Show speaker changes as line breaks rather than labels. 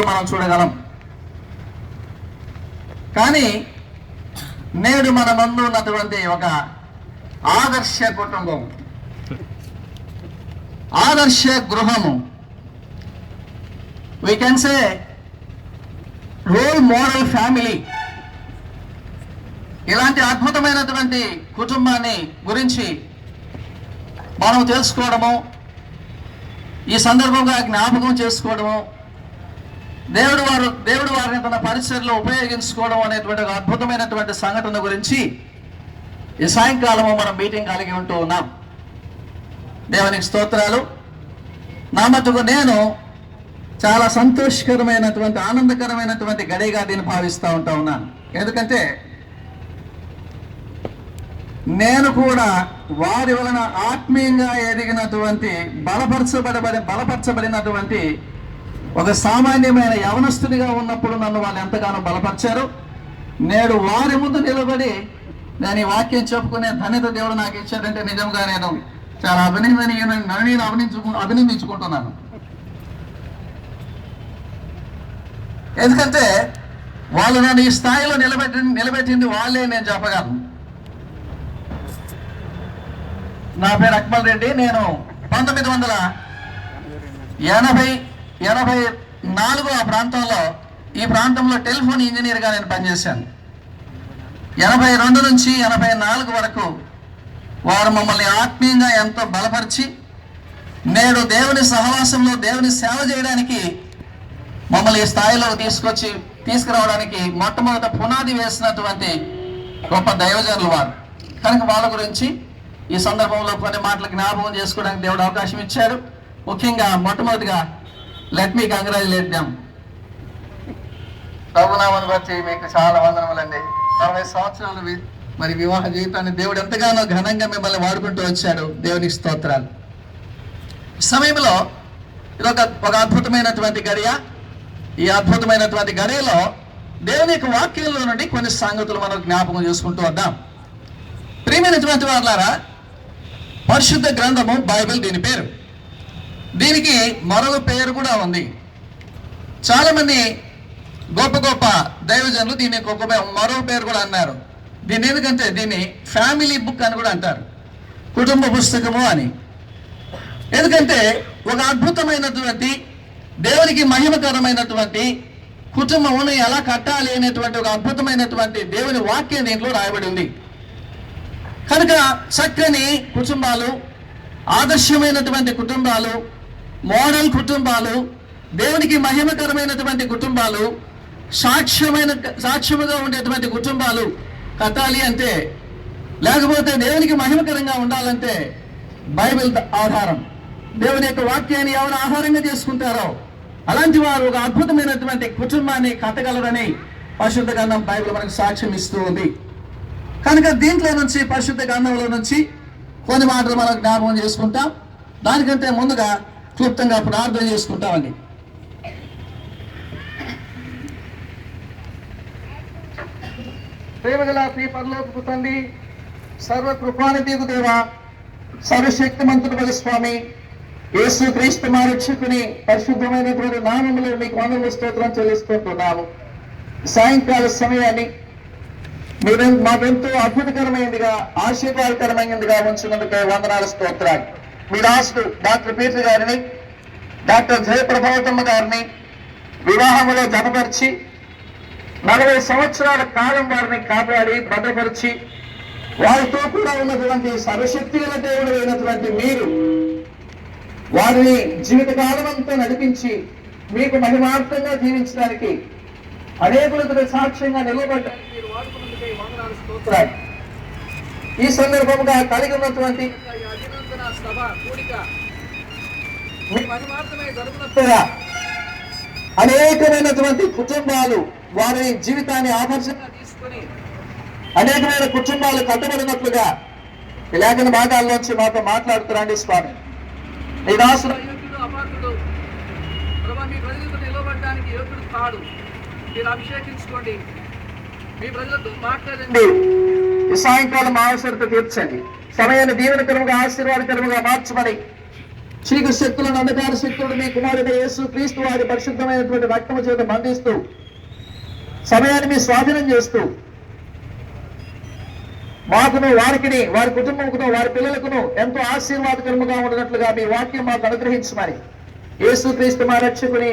మనం చూడగలం. కానీ నేడు మన ముందు ఉన్నటువంటి ఒక ఆదర్శ కుటుంబం, ఆదర్శ గృహము, we can say role model family, ఇలాంటి అద్భుతమైనటువంటి కుటుంబాన్ని గురించి మనం తెలుసుకోవడము, ఈ సందర్భంగా జ్ఞాపకం చేసుకోవడము, దేవుడు వారిని తన పరిచర్లో ఉపయోగించుకోవడం అనేటువంటి ఒక అద్భుతమైనటువంటి సంఘటన గురించి ఈ సాయంకాలము మనం మీటింగ్ కలిగి ఉంటూ ఉన్నాం. దేవునికి స్తోత్రాలు. నా మటుకు నేను చాలా సంతోషకరమైనటువంటి ఆనందకరమైనటువంటి గడిగా దీన్ని భావిస్తూ ఉన్నాను. ఎందుకంటే నేను కూడా వారి వలన ఆత్మీయంగా ఎదిగినటువంటి బలపరచబడినటువంటి ఒక సామాన్యమైన యవనస్తుడిగా ఉన్నప్పుడు నన్ను వాళ్ళు ఎంతగానో బలపరిచారు. నేడు వారి ముందు నిలబడి నేను ఈ వాక్యం చెప్పుకునే ధన్యత దేవుడు నాకు ఇచ్చాడంటే నిజంగా నేను చాలా అభినందించుకుంటున్నాను. ఎందుకంటే వాళ్ళు నన్ను ఈ స్థాయిలో నిలబెట్టింది వాళ్ళే నేను చెప్పగలను. నా పేరు అక్మల్ రెడ్డి. నేను 1984 ఈ ప్రాంతంలో టెలిఫోన్ ఇంజనీర్గా నేను పనిచేశాను. 82 నుంచి 84 వరకు వారు మమ్మల్ని ఆత్మీయంగా ఎంతో బలపరిచి నేడు దేవుని సహవాసంలో దేవుని సేవ చేయడానికి మమ్మల్ని ఈ స్థాయిలో తీసుకురావడానికి మొట్టమొదట పునాది వేసినటువంటి గొప్ప దైవజనులు వారు. కనుక వాళ్ళ గురించి ఈ సందర్భంలో కొన్ని మాటలు జ్ఞాపకం చేసుకోవడానికి దేవుడు అవకాశం ఇచ్చాడు. ముఖ్యంగా మొట్టమొదటిగా లెట్ మీ కంగ్రాచులేట్ దెమ్. ప్రభునామను బట్టి మీకు చాలా వందనములండి. 60 సంవత్సరాలు మరి వివాహ జీవితాన్ని దేవుడు ఎంతగానో ఘనంగా మిమ్మల్ని వాడుకుంటూ వచ్చాడు. దేవునికి స్తోత్రాలు. సమయంలో ఇది ఒక అద్భుతమైనటువంటి గడియ. ఈ అద్భుతమైనటువంటి గడియలో దేవుని యొక్క వాక్యంలో నుండి కొన్ని సంగతులు మనం జ్ఞాపకం చేసుకుంటూ వద్దాం. ప్రియమైనటువంటి వారులారా, పరిశుద్ధ గ్రంథము బైబిల్ దీని పేరు. దీనికి మరొక పేరు కూడా ఉంది. చాలా మంది గొప్ప గొప్ప దైవజనులు దీనికి మరొక పేరు కూడా అన్నారు. దీన్ని ఎందుకంటే దీన్ని ఫ్యామిలీ బుక్ అని కూడా అంటారు, కుటుంబ పుస్తకము అని. ఎందుకంటే ఒక అద్భుతమైనటువంటి దేవునికి మహిమకరమైనటువంటి కుటుంబమును ఎలా కట్టాలి అనేటువంటి ఒక అద్భుతమైనటువంటి దేవుని వాక్యం దీంట్లో రాయబడి ఉంది. కనుక చక్కని కుటుంబాలు, ఆదర్శమైనటువంటి కుటుంబాలు, మోడల్ కుటుంబాలు, దేవునికి మహిమకరమైనటువంటి కుటుంబాలు, సాక్ష్యముగా ఉండేటువంటి కుటుంబాలు కట్టాలి అంటే, లేకపోతే దేవునికి మహిమకరంగా ఉండాలంటే బైబిల్ ఆధారం. దేవుని యొక్క వాక్యాన్ని ఎవరు ఆధారంగా చేసుకుంటారో అలాంటి వారు ఒక అద్భుతమైనటువంటి కుటుంబాన్ని కట్టగలరని పరిశుద్ధ గ్రంథం బైబిల్ మనకు సాక్ష్యం ఇస్తూ ఉంది. కనుక దీంట్లో నుంచి, పరిశుద్ధ గ్రంథంలో నుంచి కొన్ని మాటలు మనం జ్ఞాపకం చేసుకుంటాం. దానికంటే ముందుగా క్లుప్తంగా ప్రార్థన చేసుకుంటామండి. ప్రేమగల శ్రీ పరలోకపు తండ్రి, సర్వ కృపానిధికు దేవ, సర్వశక్తిమంతుడు స్వామి యేసు క్రీస్తు మా రక్షకుని పరిశుద్ధమైనటువంటి నామములో మీకు వందనములు స్తోత్రం చెల్లిస్తుంటున్నాము. సాయంకాల సమయాన్ని మీరు మాకెంతో అద్భుతకరమైనదిగా, ఆశీర్వాదకరమైనదిగా ఉంచినందుకు వందనాలు, స్తోత్రాలు. మీ దాసుడు డాక్టర్ పీటర్ గారిని, డాక్టర్ జయప్రభావతమ్మ గారిని వివాహంలో జతపరిచి 40 సంవత్సరాల కాలం వారిని కాపాడి భద్రపరిచి వారితో కూడా ఉన్నటువంటి సర్వశక్తి గల దేవుడు అయినటువంటి మీరు వారిని జీవితకాలం అంతా నడిపించి మీకు మహిమార్థంగా జీవించడానికి, అనేకులకు సాక్ష్యంగా నిలబడడానికి మీరు వాడుకున్నందుకే వందనాలు, స్తోత్రాలు. ఈ సందర్భంగా కలిగి ఉన్నటువంటి అభినందన సభ కూడిక మీ మహిమార్థమే జరుగుతున్నట్టుగా అనేకమైనటువంటి కుటుంబాలు వారి జీవితాన్ని ఆదర్శంగా తీసుకొని అనేకమైన కుటుంబాలు కట్టబడినట్లుగా ఈ లేఖన భాగాల్లోంచి మాతో మాట్లాడుతున్నాండి స్వామి. మీ దాసుడు యోగ్యుడు అపాత్రుడు, మీ ప్రజలతో నిలబడడానికి యోగ్యుడు కాడు. మీరు అభిషేకించుకోండి, మీ ప్రజలతో మాట్లాడండి. ఈ సాయంకాలం అవసరత తీర్చండి. సమయాన్ని దీవెనకరముగా, ఆశీర్వాదకరముగా మార్చమని చీకటి శక్తులను, అంధకార శక్తులను మీ కుమారుడు యేసు క్రీస్తు వారి పరిశుద్ధమైనటువంటి రక్తము చేత బంధిస్తూ సమయాన్ని మీ స్వాధీనం చేస్తూ మాకును, వారికిని, వారి కుటుంబముకును, వారి పిల్లలకును ఎంతో ఆశీర్వాదకరముగా ఉన్నట్లుగా మీ వాక్యం మాకు అనుగ్రహించమని యేసు క్రీస్తు మా రక్షకుని